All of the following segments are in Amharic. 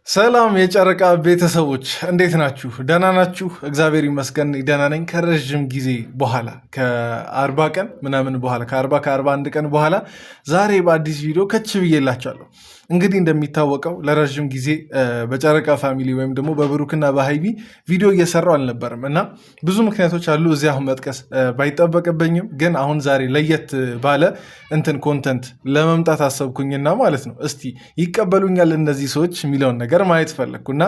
ሰላም የጨረቃ ቤተሰቦች እንዴት ናችሁ? ደህና ናችሁ? እግዚአብሔር ይመስገን ደህና ነኝ። ከረዥም ጊዜ በኋላ ከ40 ቀን ምናምን በኋላ ከ41 ቀን በኋላ ዛሬ በአዲስ ቪዲዮ ከች ብዬላችኋለሁ። እንግዲህ እንደሚታወቀው ለረዥም ጊዜ በጨረቃ ፋሚሊ ወይም ደግሞ በብሩክና በሃይሚ ቪዲዮ እየሰራው አልነበርም እና ብዙ ምክንያቶች አሉ። እዚህ አሁን መጥቀስ ባይጠበቅብኝም ግን አሁን ዛሬ ለየት ባለ ኮንተንት ለመምጣት አሰብኩኝና ማለት ነው። እስቲ ይቀበሉኛል እነዚህ ሰዎች የሚለውን ነገር ማየት ፈለግኩና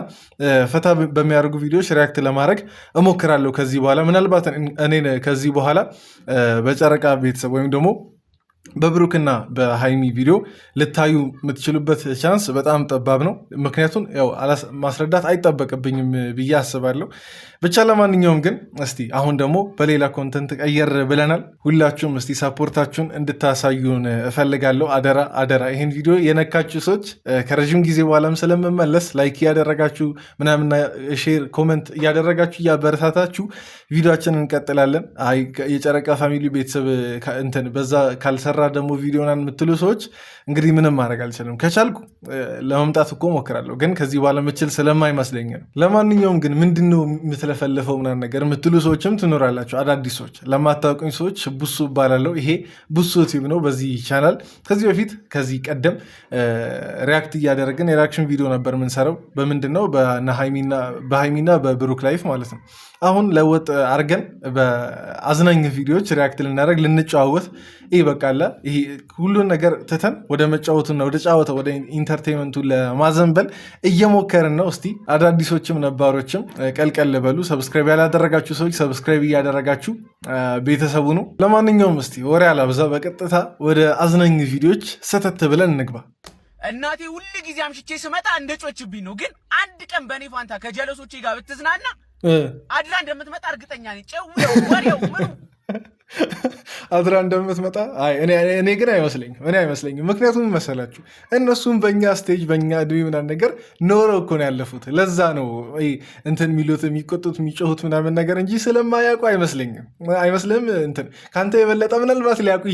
ፈታ በሚያደርጉ ቪዲዮዎች ሪያክት ለማድረግ እሞክራለሁ። ከዚህ በኋላ ምናልባት እኔን ከዚህ በኋላ በጨረቃ ቤተሰብ ወይም ደግሞ በብሩክና በሃይሚ ቪዲዮ ልታዩ የምትችሉበት ቻንስ በጣም ጠባብ ነው። ምክንያቱም ያው ማስረዳት አይጠበቅብኝም ብዬ አስባለሁ። ብቻ ለማንኛውም ግን እስቲ አሁን ደግሞ በሌላ ኮንተንት ቀየር ብለናል። ሁላችሁም እስቲ ሰፖርታችሁን እንድታሳዩን እፈልጋለሁ። አደራ አደራ። ይህን ቪዲዮ የነካችሁ ሰዎች ከረዥም ጊዜ በኋላም ስለምመለስ ላይክ እያደረጋችሁ ምናምና ሼር፣ ኮመንት እያደረጋችሁ እያበረታታችሁ ቪዲዮችን እንቀጥላለን። የጨረቃ ፋሚሊ ቤተሰብ በዛ ካልሰራ ደግሞ ቪዲዮናን የምትሉ ሰዎች እንግዲህ ምንም ማድረግ አልችልም። ከቻልኩ ለመምጣት እኮ ሞክራለሁ፣ ግን ከዚህ በኋላ ምችል ስለማይመስለኝ ነው። ለማንኛውም ግን ምንድነው የምትለፈልፈው ምናምን ነገር የምትሉ ሰዎችም ትኖራላችሁ። አዳዲስ ሰዎች፣ ለማታውቁኝ ሰዎች ቡሱ እባላለሁ። ይሄ ቡሱ ቲዩብ ነው። በዚህ ቻናል ከዚህ ቀደም ሪያክት እያደረግን የሪያክሽን ቪዲዮ ነበር የምንሰራው። በምንድነው በሃይሚና በብሩክ ላይፍ ማለት ነው። አሁን ለወጥ አርገን በአዝናኝ ቪዲዮዎች ሪያክት ልናደርግ ልንጨዋወት በቃለ ይሄ ሁሉን ነገር ትተን ወደ መጫወቱና ወደ ጫወታ ወደ ኢንተርቴንመንቱ ለማዘንበል እየሞከርን ነው። እስቲ አዳዲሶችም ነባሮችም ቀልቀል በሉ። ሰብስክራይብ ያላደረጋችሁ ሰዎች ሰብስክራይብ እያደረጋችሁ ቤተሰቡ ነው። ለማንኛውም እስቲ ወሬ አላብዛ፣ በቀጥታ ወደ አዝናኝ ቪዲዮዎች ሰተት ብለን እንግባ። እናቴ ሁል ጊዜ አምሽቼ ስመጣ እንደ ጮችብኝ ነው፣ ግን አንድ ቀን በእኔ ፋንታ ከጀለሶቼ ጋር ብትዝናና አድራ እንደምትመጣ እርግጠኛ ነኝ። ወሬው ምኑ አድራ እንደምትመጣ እኔ ግን አይመስለኝም። ምክንያቱም መሰላችሁ እነሱም በእኛ ስቴጅ በእኛ እድሜ ምናምን ነገር ኖረው እኮ ነው ያለፉት። ለዛ ነው የሚሉት የሚቆጡት የሚጮሁት ምናምን ነገር እንጂ ስለማያውቁ አይመስልም። ከአንተ የበለጠ ምናልባት ሊያውቁ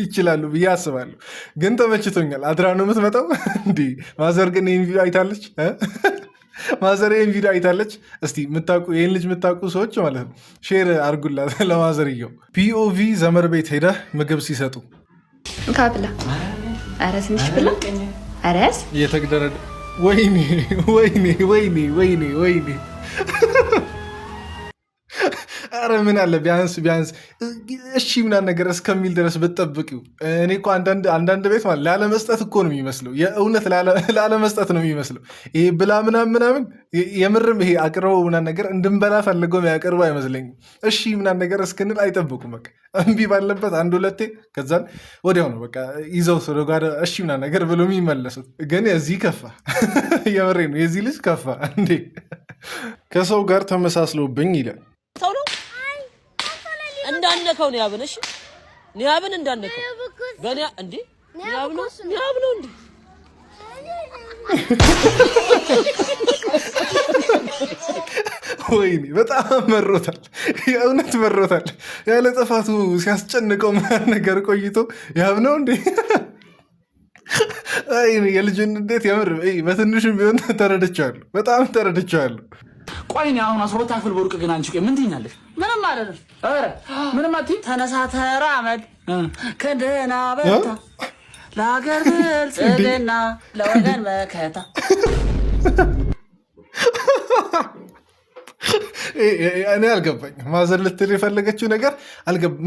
ይችላሉ ብዬ አስባለሁ። ግን ተመችቶኛል። አድራ ነው የምትመጣው። እንዲህ ማዘር ግን ይህን ቪዲዮ አይታለች። ማዘር ይህን ቪዲዮ አይታለች። እስቲ ይህን ልጅ የምታውቁ ሰዎች ማለት ነው ሼር አርጉላት ለማዘርየው። ፒኦቪ ዘመር ቤት ሄደህ ምግብ ሲሰጡ ካብላ ኧረ ትንሽ ብላ ኧረ እየተግደረደ ወይኔ ኧረ ምን አለ ቢያንስ እሺ ምናምን ነገር እስከሚል ድረስ ብትጠብቂው። እኔ እኮ አንዳንድ ቤት ማለት ላለመስጠት እኮ ነው የሚመስለው። የእውነት ላለመስጠት ነው የሚመስለው። ይሄ ብላ ምናምን የምርም ይሄ አቅርበው ምናምን ነገር እንድንበላ ፈልገው ያቀርቡ አይመስለኝም። እሺ ምናምን ነገር እስክንል አይጠብቁም። በቃ እምቢ ባለበት አንድ ሁለቴ ከዛን ወዲያው ነው በቃ ይዘው ስለጓደ እሺ ምናምን ነገር ብሎ የሚመለሱት። ግን የዚህ ከፋ። የምሬ ነው የዚህ ልጅ ከፋ እንዴ! ከሰው ጋር ተመሳስሎብኝ ይላል። እንዳነከው ነው ያብን። እሺ ኒያብን እንዳነከው በእኔ እንዴ ኒያብ ነው እንዴ? ወይኔ በጣም መሮታል፣ የእውነት መሮታል። ያለ ጥፋቱ ሲያስጨንቀው ነገር ቆይቶ ያብ ነው እንዴ? የልጁን እንዴት የምር በትንሹም ቢሆን ተረድቻለሁ፣ በጣም ተረድቻለሁ። ቆይ አሁን 12 ክፍል በሩቅ ግን አንቺ ምን ትይኛለሽ? ምንም አይደለም። ኧረ ምንም አትይ። ተነሳ ተራመድ ከደህና በርታ ለሀገር ብልጽግና ለወገን መከታ። እኔ አልገባኝም። ማዘር ልትል የፈለገችው ነገር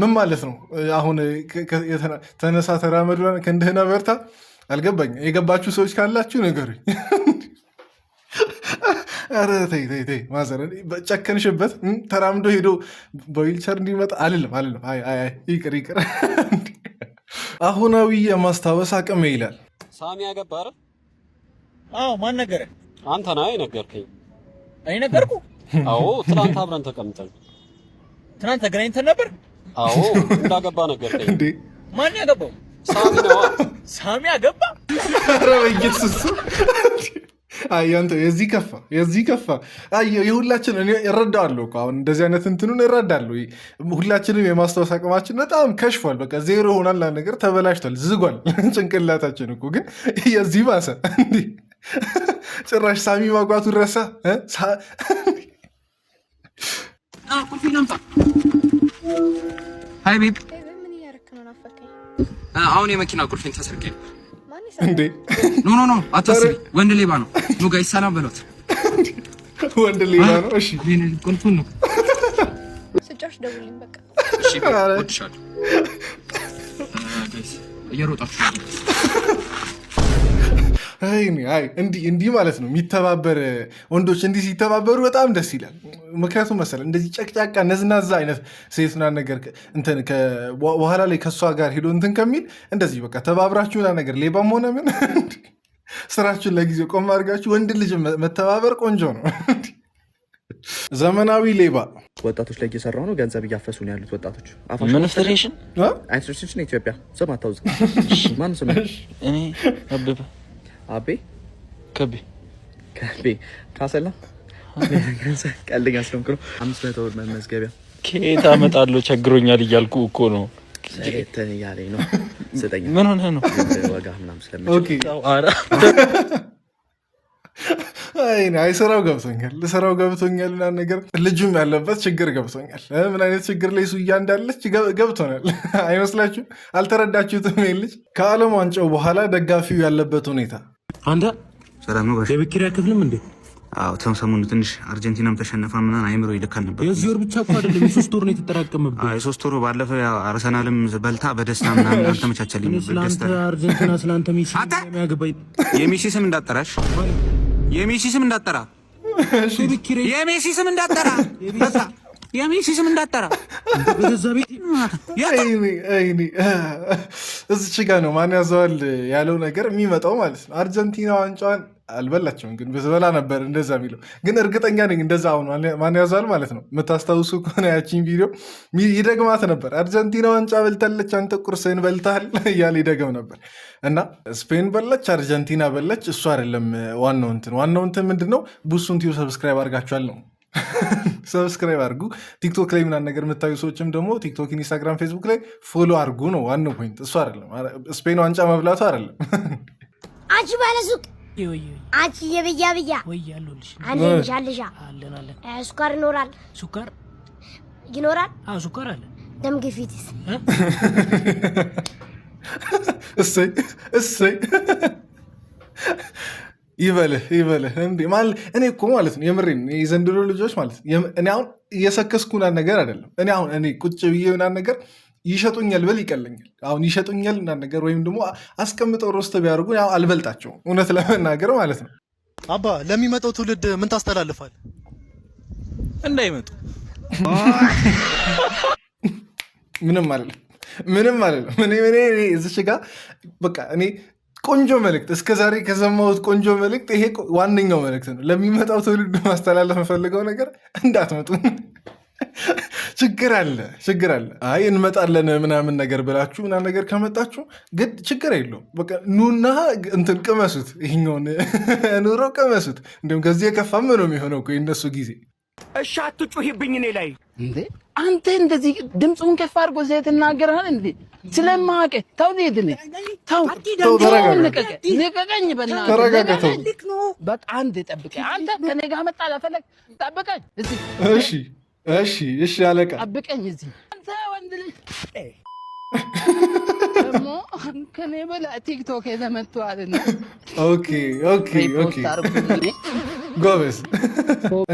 ምን ማለት ነው? አሁን ተነሳ ተራመድ ከደህና በርታ አልገባኝም። የገባችሁ ሰዎች ካላችሁ ንገሩኝ። ኧረ ተይ ማዘር ጨከንሽበት። ተራምዶ ሄዶ በዊልቸር እንዲመጣ አልልም። ይቅር። አሁናዊ የማስታወስ አቅሜ ይላል። ሳሚ ያገባ አይደል? አዎ። ማን ነገረህ? አንተ ነህ የነገርከኝ። እኔ ነገርኩ? አዎ። ትናንት አብረን ተቀምጠን ትናንት ተገናኝተን ነበር። አዎ። እንዳገባ ነገርከኝ። እንዴ ማን ያገባው? ሳሚ ነው። ሳሚ ያገባ? ኧረ በኢየሱስ አንተ የዚህ ከፋ የሁላችን እኔ እረዳለሁ እኮ አሁን እንደዚህ አይነት እንትኑን እረዳለሁ። ሁላችንም የማስታወስ አቅማችን በጣም ከሽፏል። በቃ ዜሮ ሆናል፣ ነገር ተበላሽቷል፣ ዝጓል ጭንቅላታችን እኮ። ግን የዚህ ባሰ ጭራሽ ሳሚ ማግባቱ ረሳ። ሃይ ቤብ፣ ምን እያደረክ ነው? ናፈቀኝ። አሁን የመኪና ቁልፌን ተሰርቄ ነው እንዴ? ኖ አታስቢ፣ ወንድ ሌባ ነው። ኑ ጋይስ ሰላም በሏት። ወንድ ሌባ ነው። እሺ ቁልፉን ነው ስጫሽ ደውልኝ በቃ። እሺ ወድሻለሁ ጋይስ፣ እየሮጣችሁ አይ እንዲህ ማለት ነው የሚተባበር ወንዶች እንዲህ ሲተባበሩ በጣም ደስ ይላል። ምክንያቱም መሰለህ እንደዚህ ጨቅጫቃ ነዝናዛ አይነት ሴትና ነገር እንትን በኋላ ላይ ከእሷ ጋር ሄዶ እንትን ከሚል እንደዚህ በቃ ተባብራችሁ ነገር ሌባም ሆነ ምን ስራችሁን ለጊዜው ቆም አድርጋችሁ ወንድ ልጅ መተባበር ቆንጆ ነው። ዘመናዊ ሌባ ወጣቶች ላይ እየሰራው ነው። ገንዘብ እያፈሱ ነው ያሉት ወጣቶች። ምን ፌዴሬሽን አይሶሲሽን ኢትዮጵያ ስም አታውዝ። ማን ስም? እኔ አበበ አቤ ከቤ ካሰላ ቀልደኛ ስለሆንኩ ነው። 500 ብር መመዝገቢያ ከየት አመጣለሁ? ቸግሮኛል እያልኩ እኮ ነው። ሰለተን እያለኝ ነው። ስጠኝ። ምን ሆነህ ነው? ዋጋ ምናምን ስለምችል አይ ስራው ገብቶኛል እና ነገር ልጁም ያለበት ችግር ገብቶኛል። ምን አይነት ችግር ላይ ሱያ እንዳለች ገብቶናል። አይመስላችሁም? አልተረዳችሁትም? ይሄን ልጅ ከዓለም ዋንጫው በኋላ ደጋፊው ያለበት ሁኔታ አንተ ሰላም ነው። የብክሪ ክፍልም እንዴ? አዎ ሰሞኑን ትንሽ አርጀንቲናም ተሸነፈ ምናምን አይምሮ ይልካል ነበር። የዚህ ወር ብቻ እኮ አይደለም የ3 ወር ነው የተጠራቀመብህ። አይ 3 ወር ባለፈው አርሰናልም በልታ በደስታ ምናምን አልተመቻቸልኝ ነበር። ስለአንተ አርጀንቲና ስለአንተ ሜሲ የሚያገባኝ የሜሲ ስም እንዳጠራሽ የሜሲ ስም እንዳጠራ የሜሲ ስም እንዳጠራ የሜሲ ስም እንዳጠራ በገዛ ቤት እዚች ጋ ነው ማን ያዘዋል ያለው ነገር የሚመጣው ማለት ነው። አርጀንቲና ዋንጫዋን አልበላቸውም፣ ግን ብትበላ ነበር እንደዛ የሚለው። ግን እርግጠኛ ነኝ እንደዛ አሁን ማን ያዘዋል ማለት ነው። የምታስታውሱ ከሆነ ያቺን ቪዲዮ ይደግማት ነበር። አርጀንቲና ዋንጫ በልታለች፣ አንተ ቁርስህን በልታል እያለ ይደግም ነበር። እና ስፔን በላች፣ አርጀንቲና በላች። እሱ አይደለም ዋናው እንትን ምንድን ነው? ቡሱን ቲዩ ሰብስክራይብ አድርጋችኋል ነው። ሰብስክራይብ አድርጉ። ቲክቶክ ላይ ምናምን ነገር የምታዩ ሰዎችም ደግሞ ቲክቶክ፣ ኢንስታግራም፣ ፌስቡክ ላይ ፎሎ አድርጉ ነው ዋናው ፖይንት። እሱ አይደለም ስፔን ዋንጫ መብላቱ አይደለም። አንቺ ባለሱቅ አንቺ የብያ አለልሻ ሱካር ይኖራል? ሱካር ይኖራል? ሱካር አለ። ደም ግፊትስ? እሰይ ይበልህ እንዴ ማለት እኔ እኮ ማለት ነው የምሬን የዘንድሮ ልጆች ማለት እኔ አሁን እየሰከስኩና ነገር አይደለም። እኔ ቁጭ ብዬ ምናምን ነገር ይሸጡኛል ብል ይቀለኛል። አሁን ይሸጡኛል እና ነገር ወይም ደግሞ አስቀምጠው ሮስተ ቢያደርጉ አልበልጣቸውም፣ እውነት ለመናገር ማለት ነው። አባ ለሚመጣው ትውልድ ምን ታስተላልፋል? እንዳይመጡ ምንም አይደለም። እኔ እዚች ጋ በቃ እኔ ቆንጆ መልእክት እስከዛሬ ከሰማሁት ቆንጆ መልእክት ይሄ ዋነኛው መልእክት ነው። ለሚመጣው ትውልድ ማስተላለፍ የምፈልገው ነገር እንዳትመጡ። ችግር አለ። አይ እንመጣለን ምናምን ነገር ብላችሁ ምናምን ነገር ከመጣችሁ ግድ ችግር የለውም። በቃ ኑና እንትን ቅመሱት፣ ይሄኛውን ኑሮ ቅመሱት። እንዲሁም ከዚህ የከፋም ነው የሚሆነው እኮ የእነሱ ጊዜ። እሺ አትጩሂብኝ እኔ ላይ እንዴ! አንተ እንደዚህ ድምፁን ከፍ አድርጎ ትናገራለህ እንዴ? ስለማውቅ ተው፣ ልቀቀኝ፣ በእናትህ በቃ አንዴ ጠብቀኝ። አንተ ከእኔ ጋር መጣ ለፈለግ ጠብቀኝ እዚህ። እሺ አለቃ ጠብቀኝ እዚህ። አንተ ወንድ ልጅ ደግሞ ከኔ በላይ ቲክቶክ የተመቷልና ኦኬ ጎበዝ።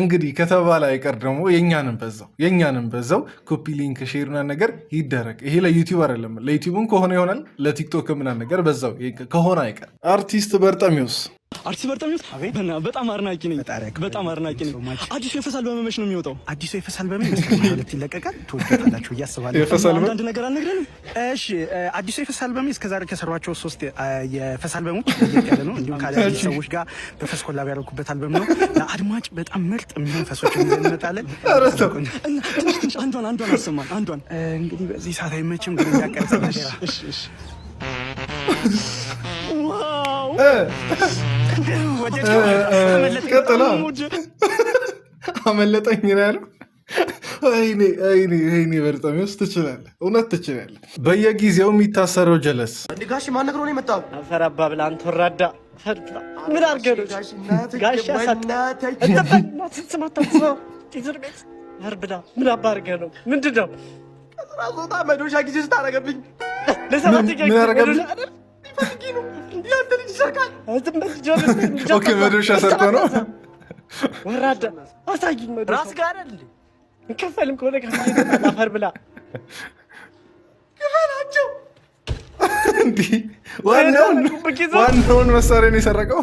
እንግዲህ ከተባለ አይቀር ደግሞ የእኛንም በዛው ኮፒ ሊንክ ሼርና ነገር ይደረግ። ይሄ ለዩቲዩብ አይደለም፣ ለዩቲዩብም ከሆነ ይሆናል፣ ለቲክቶክ ምናምን ነገር በዛው ከሆነ አይቀር። አርቲስት በርጠሚዎስ በጣም አድናቂ ነኝ። አዲሱ የፈሳል በመመሽ ነው የሚወጣው። አዲሱ የፈሳል በምን ሁለት ይለቀቃል። ትወዱታላችሁ እያስባለሁ። አንዳንድ ነገር አልነግረንም። እሺ አዲሱ የፈሳል በምን እስከዛሬ ከሰሯቸው 3 የፈሳል በሞች ለየት ያለ ነው። እንዲሁም ካለ ሰዎች ጋር በፈስ ኮላብ ያደረኩበት አልበም ነው። ለአድማጭ በጣም ምርጥ የሚሆን ፈሶች ይዘን እንመጣለን። ትንሽ አንዷን አሰማን። አንዷን እንግዲህ በዚህ ሰዓት አይመችም፣ ግን ያቀርጽ ነገር እሺ አመለጠኝ ነው ያለው። ይኔ በርጠሚዎስ ትችላለህ፣ እውነት ትችላለህ። በየጊዜው የሚታሰረው ጀለስ ጋሽ ማን ነግሮ ነው የመጣው? አፈር አባብል አንተ ወራዳ ምን አድርገህ ነው ጋሻ ሳት ምን አባርገህ ነው? ምንድን ነው ራሶታ መዶሻ ጊዜ ስታረገብኝ መዶሻ ሰርቶ ነው ወራዳ አሳይኝ። ራስ ጋር አይደል እንከፈልም ከሆነ አፈር ብላ ክፈላቸው። እንዲህ ዋናውን መሳሪያ ነው የሰረቀው።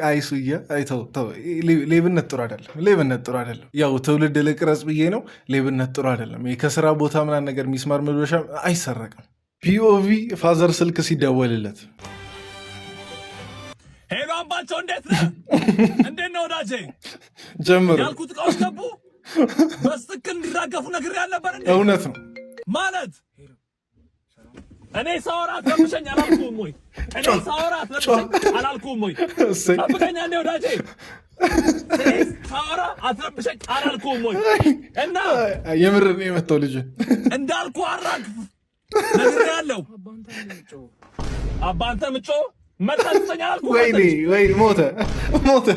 አይሱያ አይተው ሌብነት ጥሩ አይደለም። ያው ትውልድ ልቅረጽ ብዬ ነው። ሌብነት ጥሩ አይደለም። ከስራ ቦታ ምናምን ነገር ሚስማር መዶሻ አይሰረቅም። ፒኦቪ ፋዘር ስልክ ሲደወልለት ሄሎ አምባቸው እንዴት ነህ? እንዴት ነው ወዳጄ? ጀምሮ ያልኩት እቃዎች ገቡ። በስትክክል እንዲራገፉ ነግሬ ያልነበር እንዴ? እውነት ነው ማለት እኔ ሳወራ አትረብሸኝ አላልኩም ወይ? ጠብቀኛ እንዴ ወዳጄ? ሳወራ አትረብሸኝ አላልኩም ወይ? እና የምር ነው የመጣው ልጅ እንዳልኩ አራግፍ ነግሬ ያለው አባንተ ምጮ መጣስተኛ አላልኩም። ወይ ሞተ።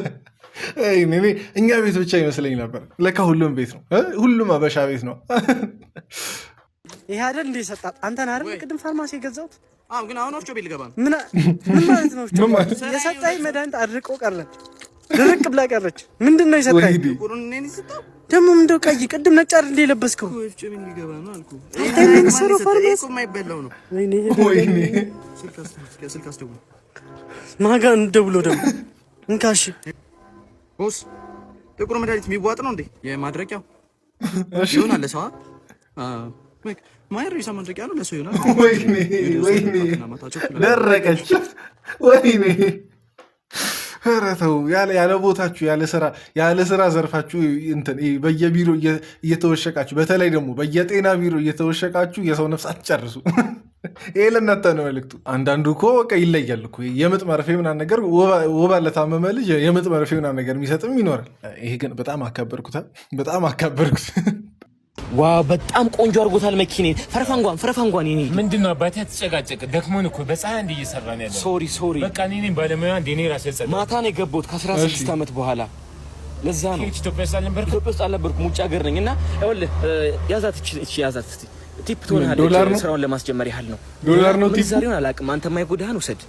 እኛ ቤት ብቻ ይመስለኝ ነበር። ለካ ሁሉም ቤት ነው። ሁሉም አበሻ ቤት ነው። ይሄ አይደል እንደ ሰጣት አንተን አይደል ቅድም ፋርማሲ የገዛሁት? አዎ፣ ግን አሁን ወፍጮ ቤት ልገባ ነው። ምን ማለት ነው? የሰጣኝ መድኃኒት አድርቆ ቀረች፣ ድርቅ ብላ ቀረች። ምንድን ነው የሰጣኝ? ደግሞ ምንድነው ቀይ? ቅድም ነጭ አይደል እንደ የለበስከው? ወፍጮ ቤት ልገባ ነው አልኩህ። ሰሮ ፋርማሲ እኮ የማይበላው ነው። ወይኔ ስልክ አስደውል። ማጋ እንደውሎ ደግሞ እንካሽ ቦስ፣ ጥቁር መድኃኒት የሚዋጥ ነው እንዴ? የማድረቂያው ይሆናል ለሰው ማይረሳ ማድረቂያ ነው ለሰው ይሆናል። ወይኔ ደረቀች። ወይኔ ኧረ ተው። ያለ ቦታችሁ ያለ ስራ ዘርፋችሁ በየቢሮ እየተወሸቃችሁ፣ በተለይ ደግሞ በየጤና ቢሮ እየተወሸቃችሁ የሰው ነፍስ አትጨርሱ። ይሄ ለእናንተ ነው መልዕክቱ። አንዳንዱ እኮ በቃ ይለያል እኮ የምጥ መርፌ ምናምን ነገር ወባ ለታመመ ልጅ የምጥ መርፌ ምናምን ነገር የሚሰጥም ይኖራል። ይሄ ግን በጣም አካበርኩት። ዋው በጣም ቆንጆ አድርጎታል መኪኔን። ፈረፋንጓን ይሄ ምንድነው አባቴ? አትጨቃጨቅ። ደክሞን እኮ በፀሐይ እንደ እየሰራን ያለ። ሶሪ በቃ እኔ ባለሙያ እንደ እኔ ራሴ ጸጥ ማታ ነው የገባሁት ከ16 ዓመት በኋላ። ለዛ ነው ኢትዮጵያ ውስጥ አልነበርኩም ውጭ ሀገር ነኝ። እና ይኸውልህ ያዛት እስቲ ቲፕ ትሆናለች። ስራውን ለማስጀመር ያህል ነው። ዶላር ነው ቲፕ። ዛሬውን አላውቅም። አንተ የማይጎዳህን ውሰድ።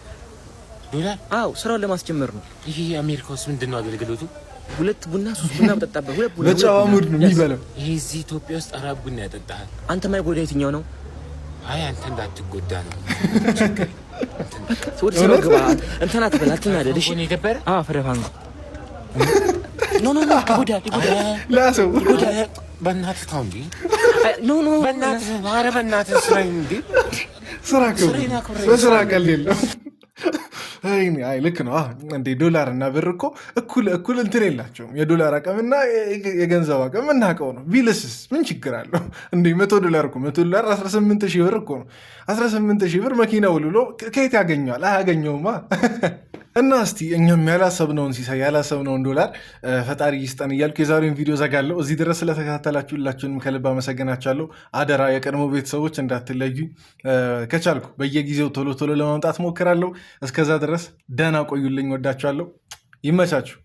ዶላር? አዎ ስራውን ለማስጀመር ነው። ይሄ አሜሪካ ውስጥ ምንድነው አገልግሎቱ? 2 ቡና 3 ቡና በጠጣበት 2 ቡና በጨዋ ሙድ ነው የሚበላው። ይሄ እዚህ ኢትዮጵያ ውስጥ 4 ቡና ያጠጣሃል። አንተ የማይጎዳ የትኛው ነው? አይ አንተ እንዳትጎዳ ነው። ወደ ስራው ግባ። እንትና አትበላትና አይደልሽ? እኔ ደበረ ፈረፋንጓ ኖ ይጎዳል። ላሰው በእናትህ ተው እንጂ። ኖ በእናትህ ስራ እንጂ ስራ በስራ ቀልድ የለም። አይ ልክ ነው እንዴ። ዶላር እና ብር እኮ እኩል እንትን የላቸውም። የዶላር አቅምና የገንዘብ አቅም እናውቀው ነው። ቢልስስ ምን ችግር አለው እንዴ? $100 እኮ $100 18,000 ብር እኮ ነው። 18,000 ብር መኪና ውልሎ ከየት ያገኘዋል? አያገኘውማ። እና እስቲ እኛም ያላሰብነውን ሲሳይ ያላሰብነውን ዶላር ፈጣሪ ይስጠን እያልኩ የዛሬውን ቪዲዮ ዘጋለሁ። እዚህ ድረስ ስለተከታተላችሁ ሁላችሁንም ከልብ አመሰግናችኋለሁ። አደራ የቀድሞ ቤተሰቦች እንዳትለዩ። ከቻልኩ በየጊዜው ቶሎ ለማምጣት ሞክራለሁ። እስከዛ ድረስ ደህና ቆዩልኝ። ወዳችኋለሁ። ይመቻችሁ።